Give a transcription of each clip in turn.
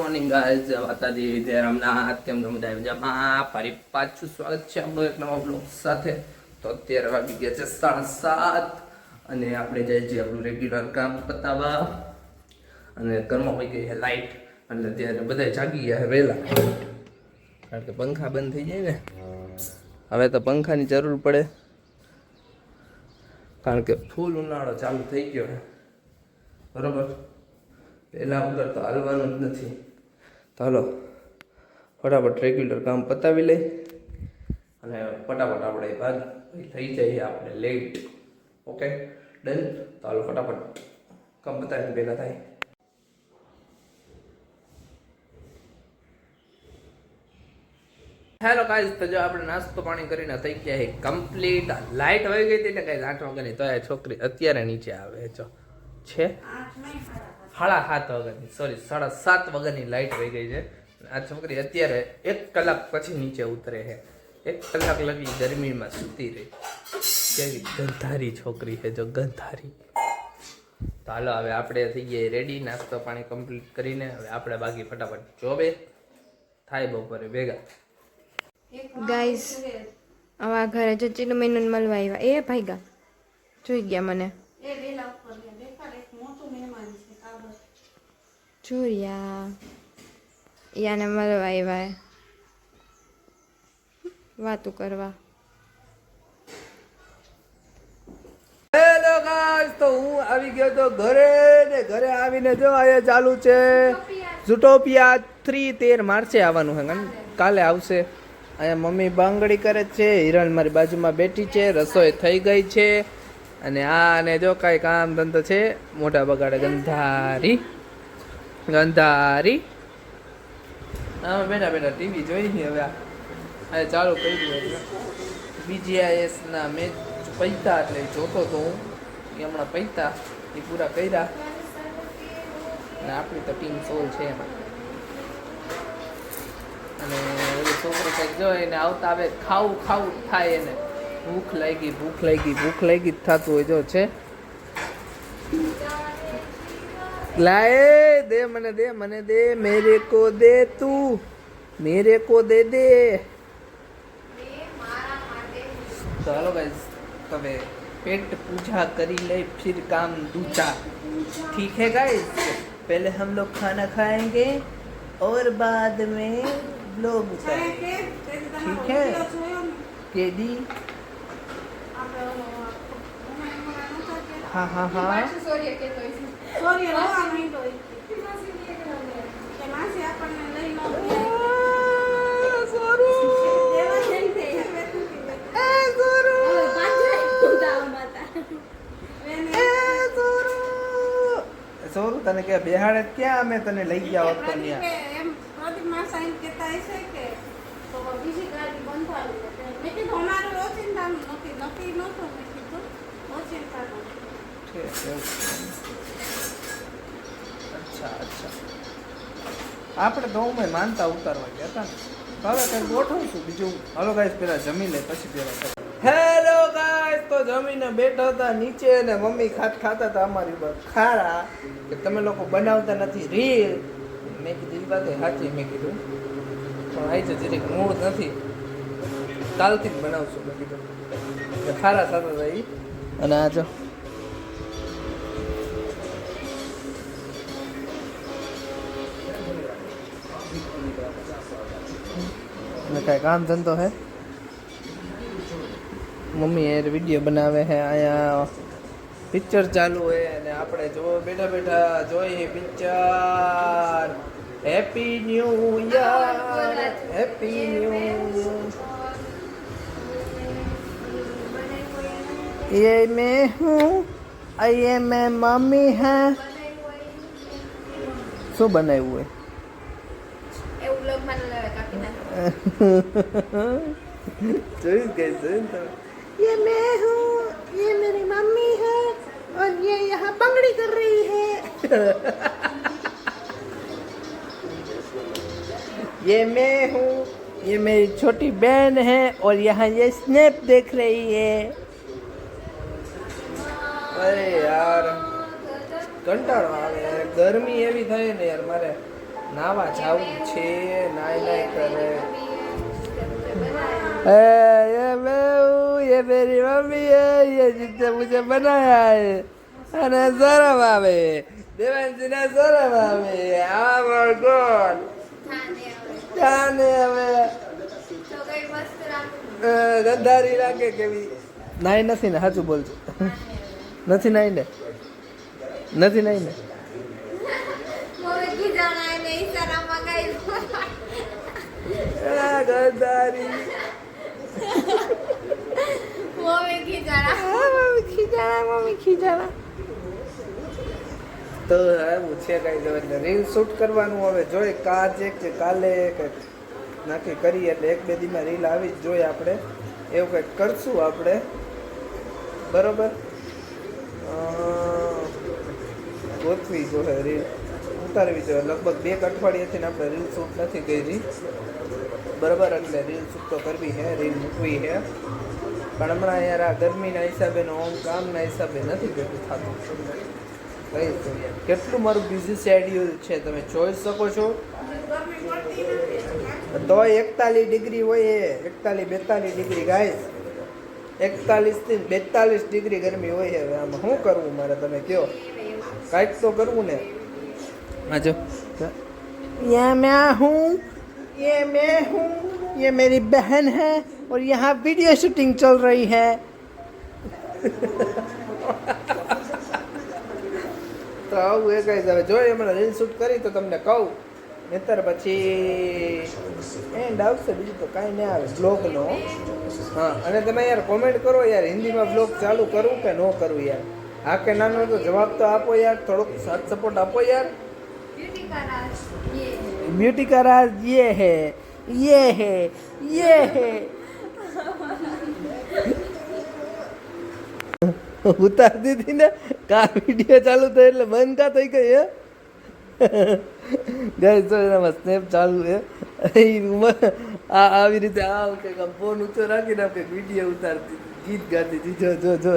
Morning guys, જય માતાજી, જય રામનાથ. કેમ તમે બધા મજામાં? ફરી પાછું સ્વાગત છે આપણું એક નવા બ્લોગ સાથે. તો અત્યારે વાગી ગયા છે 7:30 અને આપણે જઈએ છીએ આપણું રેગ્યુલર કામ પતાવવા. અને ઘરમાં હોઈ ગઈ છે લાઇટ, એટલે ત્યારે બધા જાગી ગયા છે વહેલા, કારણ કે પંખા બંધ થઈ જાય ને. હવે તો પંખાની જરૂર પડે, કારણ કે ફૂલ ઉનાળો ચાલુ થઈ ગયો છે, બરોબર. પહેલા વગર તો હાલવાનું જ નથી. તો હાલો ફટાફટ રેગ્યુલર કામ પતાવી લઈ અને ફટાફટ આપણે ભાગ થઈ જઈએ આપણે લેટ. Okay done. તો હાલો ફટાફટ કામ પતાવીને ભેગા થાય. હેલો ગાઈઝ, તો જો આપણે નાસ્તો પાણી કરીને થઈ ગયા છે કમ્પ્લીટ. લાઇટ વહી ગઈ હતી ને ગાઈઝ 8 વાગ્યાની, તો એ છોકરી અત્યારે નીચે આવે છે 7:30 વાગ્યાની, સોરી 7:30 વાગ્યાની લાઇટ વહી ગઈ છે. આ છોકરી અત્યારે 1 કલાક પછી નીચે ઉતરે છે. 1 કલાક લગી ગરમીમાં સૂતી રહી. કેવી ગંધારી છોકરી છે, જો ગંધારી. તો હાલો હવે આપણે થઈ ગયા રેડી, નાસ્તો પાણી કમ્પ્લીટ કરીને હવે આપણે બાકી ફટાફટ જોબે થાય બપોરે ભેગા. ગાઈસ આવા ઘરે ચચીનું મેનૂન મળવા આવ્યા. એ ભાઈગા જોઈ ગયા મને, જોયા યાને મળવા આવ્યા વાતું કરવા. હેલો ગાઈસ, તો હું આવી ગયો તો ઘરે ને ઘરે આવીને જો અહીંયા ચાલુ છે ઝૂટોપિયા 3. 13 માર્ચે આવવાનું છે, કાલે આવશે. અહીંયા મમ્મી બાંગડી કરે છે, હિરણ મારી બાજુમાં બેઠી છે, રસોઈ થઈ ગઈ છે. અને આ ને જો કાંઈ કામ ધંધો છે, મોઢા બગાડે ગંધારી ગંધારી. આમાં બેઠા બેઠા ટીવી જોઈ છે. હવે આ ચાલુ કરી દીધું. BGIS ના મેચ પૈતા એટલે જોતો તો હું, એ હમણાં પૈતા એ પૂરા કર્યા. અને આપણી તો ટીમ સોલ છે એમાં. અને ઓલી છોકરી કંઈક જો એને આવતા આવે ખાવું ખાવું થાય, એને ભૂખ લાગી ભૂખ લાગી ભૂખ લાગી જ થતું હોય. જો છે લાય દે મને દે મને દે, મેરે કો દે તું, મેરે કો દે દે. તો હાલો ગાઈસ, હવે पेट पूजा करी ले फिर काम दूजा. ठीक है गाइस, पहले हम लोग खाना खाएंगे और बाद में व्लॉग उतारेंगे. ठीक है केडी? हाँ हाँ हाँ. સોરું તને કે બેહાડે ક્યાં અમે તને લઈ ગયા હોત તો ત્યાં. એમ પ્રદીપ માસા એમ કહેતા હશે કે તો બીજી ગાડી બંધ આવી. મેં કીધું અમારું ઓચિંતાનું નક્કી નહોતું. મેં કીધું ઓચિંતાનું. અચ્છા અચ્છા, આપણે તો હું માનતા ઉતારવા ગયા હતા ને. હવે કંઈ ગોઠવશું બીજું. હાલો ગાઈસ, પેલા જમી લે પછી પેલા. હેલો ગાઈસ, તો જમીને બેઠા હતા નીચે ને મમ્મી ખાતા હતા અમારી પર ખારા કે તમે લોકો બનાવતા નથી રીલ. મેં કીધું એ વાત સાચી, મેં કીધું પણ આવી છે જરીક મૂળ નથી, કાલથી જ બનાવશું. મેં કીધું ખારા સાથે હતા એ. અને આ જો કાંઈ કામ ધંધો હે, મમ્મી યાર વિડીયો બનાવે છે, અહીંયા પિક્ચર ચાલુ હોય અને આપણે જો બેઠા બેઠા જોઈએ picture. Happy new year, happy new. ये मैं हूँ, ये मैं मम्मी है. શું બનાવ્યું હોય એવું લોગ મને કાપી નાખ. જોયું ગઈ જોયું તમે. ये मैं हूँ, ये मेरी मम्मी है और ये यहाँ बंगड़ी कर रही है. ये मैं हूँ, ये मेरी छोटी बहन है और यहाँ ये स्नैप देख रही है. અરે યાર કંટાળો આવે યાર, ગરમી એવી થાય ને યાર, મારે નાવા જાવું છે નાય કરે ये मैं ये मेरी मम्मी है ये जिसने मुझे बनाया है અને શરમ આવે દેવાંશીને શરમ આવે આ માર ગોડ જાને હવે ગંધારી લાગે કેવી નાઈ નથી ને સાચું બોલજો નથી નાઈ ને નથી નાઈ ને ગંધારી તો એવું છે કઈ એટલે રીલ શૂટ કરવાનું હવે જોઈએ કાજે કે કાલે કે નક્કી કરીએ એટલે 1-2 દીમાં રીલ આવી જ જોઈએ આપણે એવું કંઈક કરશું આપણે બરોબર ગોઠવી જોઈએ રીલ ઉતારવી જોઈએ લગભગ 2 અઠવાડિયાથી આપણે રીલ શૂટ નથી કરી બરાબર એટલે રીલ શૂટ તો કરવી છે રીલ મૂકવી છે પણ હમણાં યાર આ ગરમીના હિસાબે ઓમ કામના હિસાબે નથી ભેગું થતું કઈ કેટલું મારું બિઝી શેડ્યુલ છે તમે જોઈ શકો છો તો 41 ડિગ્રી હોય 41-42 ડિગ્રી ગાઈસ 41 થી 42 ડિગ્રી ગરમી હોય હવે આમાં શું કરવું મારે તમે કહો કાંઈક તો કરવું ને હા જો યા मैं हूँ ये मेरी बहन है और यहाँ वीडियो शूटिंग चल रही है તો આવું એ કઈ હવે જોઈએ મને રીલ શૂટ કરી તો તમને કહું નહીતર પછી એન્ડ આવશે બીજું તો કાંઈ નહીં આવે બ્લોગનો હા અને તમે યાર કોમેન્ટ કરો યાર હિન્દીમાં બ્લોગ ચાલુ કરવું કે ન કરવું યાર હા કે નાનો તો જવાબ તો આપો યાર થોડોક સાથ સપોર્ટ આપો યાર ब्यूटी का राज ये है ઉતાર દીધી ને કા વિડીયો ચાલુ થયો એટલે બંધ કા થઈ ગઈ હે ગાઈસ તો એમાં સ્નેપ ચાલુ છે આ આવી રીતે આ કે ફોન ઊંચો રાખીને આપણે વિડીયો ઉતારતી ગીત ગાતી હતી જો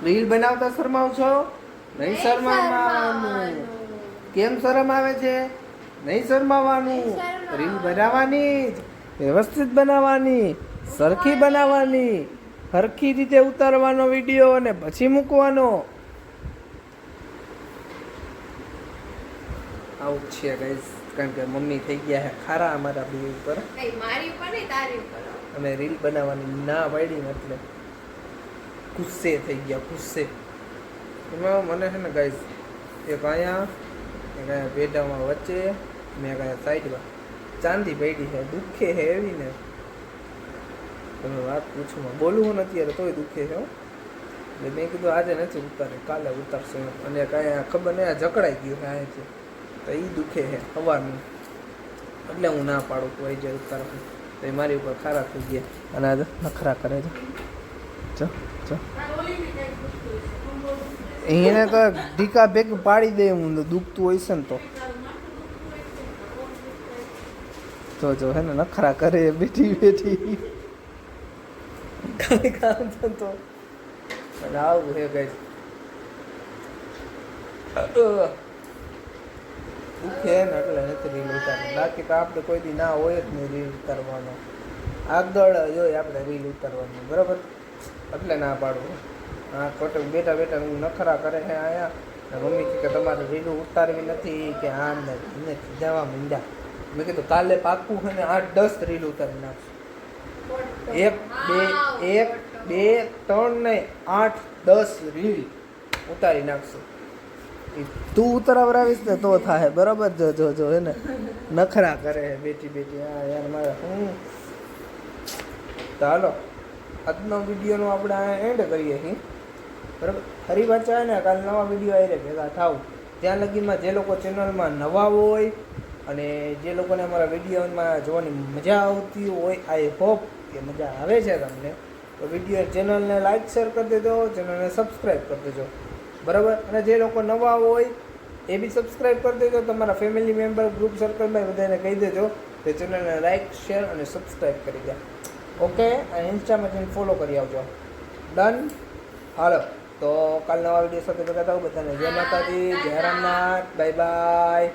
રીલ બનાવતા શરમાવ છો નહીં શરમાવાનું કેમ શરમ આવે છે નહીં શરમાવાનું રીલ બનાવવાની વ્યવસ્થિત બનાવવાની સરખી બનાવવાની સરખી રીતે ઉતારવાનો વિડીયો અને પછી મૂકવાનો આવું છે ગાઈસ કારણ કે મમ્મી થઈ ગયા છે ખારા અમારા બે ઉપર અમે રીલ બનાવવાની ના પાડી એટલે ગુસ્સે થઈ ગયા ગુસ્સે એમાં મને છે ને ગાઈસ એક અહીંયા પેટામાં વચ્ચે મેં કયા સાઈડમાં ચાંદી પડી છે દુખે છે એવી ને તમે વાત પૂછો બોલવું નથી યાર તોય દુખે છે એટલે મેં કીધું આજે નથી ઉતારે કાલે ઉતારશે અને કાંઈ ખબર નહીં આ જકડાઈ ગયું કાંઈ છે તો એ દુખે છે સવારનું એટલે હું ના પાડું તો આવી જાય ઉતારવાનું તો એ મારી ઉપર ખારા થઈ ગયા અને આજે નખરા કરે છે જો એને તો ઢીકા ભેગ પાડી દે હું દુખતું હોય છે ને તો જો હે ને નખરા કરે બેઠી કાંઈ કામ થતો અને આવું હે કઈ દુખે ને એટલે નથી રીલ ઉતારવી બાકી તો આપણે કોઈ દી ના હોય જ નહીં રીલ ઉતારવાનો આગળ જોઈએ આપણે રીલ ઉતારવાની બરાબર એટલે ના પાડવું હા ખોટું બેઠા બેઠા હું નખરા કરે છે અહીંયા મમ્મી કે તમારે રીલ ઉતારવી નથી કે આ ને જવા માંડ્યા મેં કીધું કાલે પાકું છે ને 8-10 રીલ ઉતારી નાખશું 1 2 3 નહીં 8-10 રીલ ઉતારી નાખશું તું ઉતારાવીશ ને તો થાય બરાબર જો હે ને નખરા કરે બેઠી હા યાર મારે ચાલો આજનો વિડીયોનો આપણે એન્ડ કરીએ છીએ બરાબર ફરી પાછા ને કાલે નવા વિડીયો આવી ભેગા થાવ ત્યાં લગીમાં જે લોકો ચેનલમાં નવા હોય અને જે લોકોને અમારા વિડીયોમાં જોવાની મજા આવતી હોય આઈ હોપ કે મજા આવે છે તમને તો વિડીયો ચેનલને લાઈક શેર કરી દેજો ચેનલને સબસ્ક્રાઈબ કરી દેજો બરાબર. અને જે લોકો નવા હોય એ બી સબસ્ક્રાઈબ કરી દેજો. તમારા ફેમિલી મેમ્બર ગ્રુપ સર્કલમાં બધાને કહી દેજો તે ચેનલને લાઈક શેર અને સબસ્ક્રાઈબ કરી દે. ઓકે. અને ઇન્સ્ટામાં જઈને ફોલો કરી આવજો. ડન. હાલો તો કાલ નવા વિડીયો સાથે ભેગા થાવ. બધાને જય માતાજી, જય રામનાથ, બાય બાય.